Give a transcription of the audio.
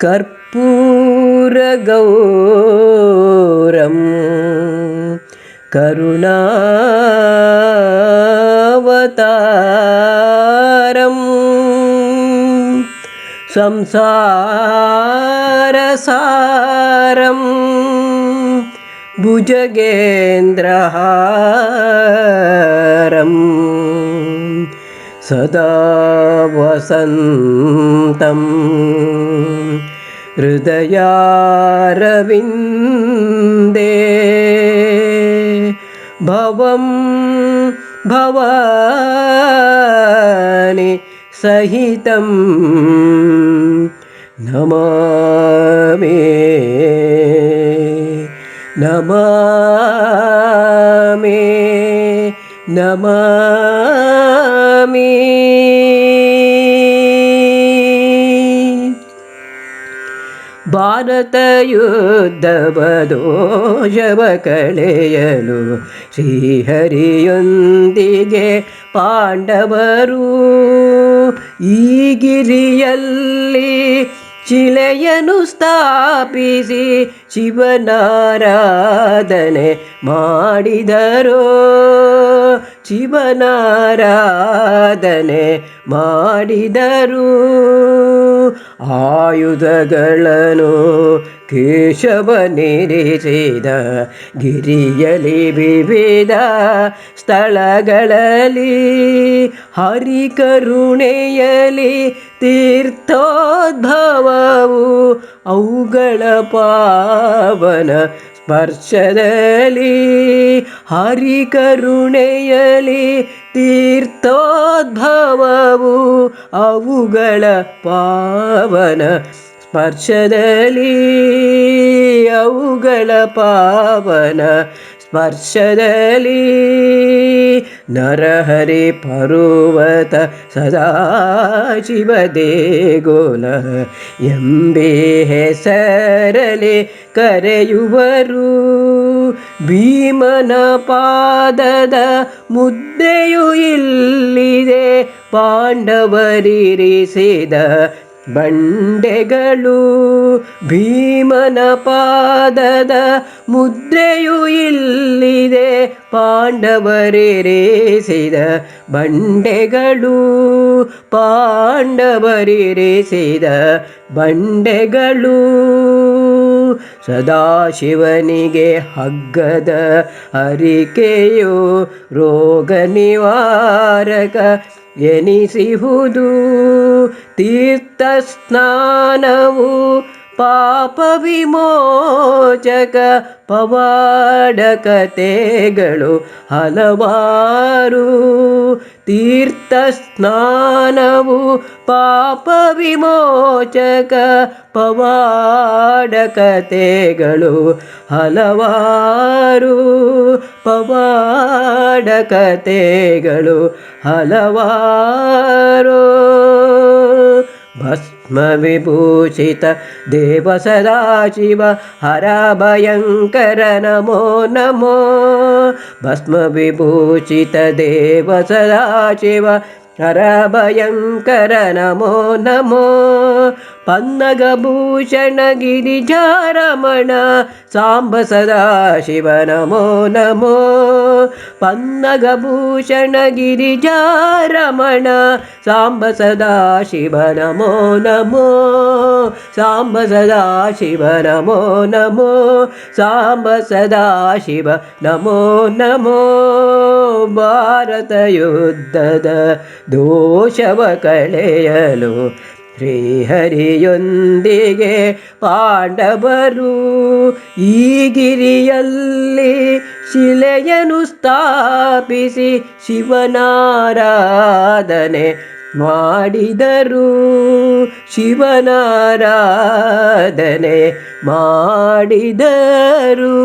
ಕರ್ಪೂರಗೌರಂ ಕರುಣಾವತಾರಂ ಸಂಸಾರಸಾರಂ ಭುಜಗೇಂದ್ರಹಾರಂ ಸದಾ ವಸಂತಂ ಹೃದಯಾರವಿಂದೇ ಭವಂ ಭವಾನಿ ಸಹಿತಂ ನಮಾಮಿ ನಮಾಮಿ ನಮಾಮಿ. ಭಾರತ ಯುದ್ಧವ ದೋಷವ ಕಳೆಯಲು ಶ್ರೀಹರಿಯೊಂದಿಗೆ ಪಾಂಡವರು ಈ ಗಿರಿಯಲ್ಲಿ ಶಿಲೆಯನ್ನು ಸ್ಥಾಪಿಸಿ ಶಿವನಾರಾಧನೆ ಮಾಡಿದರೋ ಶಿವನಾರಾಧನೆ ಮಾಡಿದರು. ಆಯುಧಗಳನ್ನು ಕೇಶವನಿರಿಸಿದ ಗಿರಿಯಲಿ ವಿವಿಧ ಸ್ಥಳಗಳಲ್ಲಿ ಹರಿಕರುಣೆಯಲಿ ತೀರ್ಥೋದ್ಭವವು ಅವುಗಳ ಪಾವನ ಸ್ಪರ್ಶದಲ್ಲಿ ಹರಿಕರುಣೆಯಲಿ ತೀರ್ಥೋದ್ಭವವು ಅವುಗಳ ಪಾವನ ಸ್ಪರ್ಶದಲ್ಲಿ ಅವುಗಳ ಪಾವನ ಸ್ಪರ್ಶದಲ್ಲಿ ನರಹರಿ ಪರ್ವತ ಸದಾಶಿವ ದೇಗುಲ ಎಂಬೆ ಹೆಸರಲಿ ಕರೆಯುವರು. ಭೀಮನ ಪಾದದ ಮುದ್ದೆಯು ಇಲ್ಲಿದೆ ಪಾಂಡವರಿರಿಸಿದ ಬಂಡೆಗಳು. ಭೀಮನ ಪಾದದ ಮುದ್ರೆಯು ಇಲ್ಲಿದೆ ಪಾಂಡವರಿರಿಸಿದ ಬಂಡೆಗಳು. ಪಾಂಡವರಿರಿಸಿದ ಬಂಡೆಗಳು. ಸದಾಶಿವನಿಗೆ ಹಗ್ಗದ ಹರಿಕೆಯು ರೋಗ ನಿವಾರಕ ಎನಿಸಿಹುದು. ತೀರ್ಥ ಸ್ನಾನವು ಪಾಪ ವಿಮೋಚಕ. ಪವಾಡ ಕಥೆಗಳು ಹಲವಾರು. ತೀರ್ಥ ಸ್ನಾನವು ಪಾಪ ವಿಮೋಚಕ. ಪವಾಡ ಕಥೆಗಳು ಹಲವಾರು. ಪವಾಡ ಕಥೆಗಳು ಹಲವಾರು. ಭಸ್ಮ ವಿಭೂಷಿತ ದೇವ ಸದಾಶಿವ ಹರ ಭಯಂಕರ ನಮೋ ನಮೋ. ಭಸ್ಮ ವಿಭೂಷಿತ ದೇವ ಸದಾಶಿವ ಹರ ಭಯಂಕರ ನಮೋ ನಮೋ. ಪನ್ನಗಭೂಷಣ ಗಿರಿಜಾರಮಣ ಸಾಂಬ ಸದಾಶಿವ ನಮೋ ನಮೋ. ಪನ್ನಗಭೂಷಣ ಗಿರಿಜಾರಮಣ ಸಾಂಬ ಸದಾಶಿವ ನಮೋ ನಮೋ. ಸಾಂಬ ಸದಾಶಿವ ನಮೋ ನಮೋ. ಸಾಂಬ ಸದಾಶಿವ ನಮೋ ನಮೋ. ಭಾರತ ಯುದ್ಧದ ದೋಷವ ಕಳೆಯಲು ಶ್ರೀಹರಿಯೊಂದಿಗೆ ಪಾಂಡವರು ಈ ಗಿರಿಯಲ್ಲಿ ಶಿಲೆಯನ್ನು ಸ್ಥಾಪಿಸಿ ಶಿವನಾರಾಧನೆ ಮಾಡಿದರು. ಶಿವನಾರಾಧನೆ ಮಾಡಿದರು.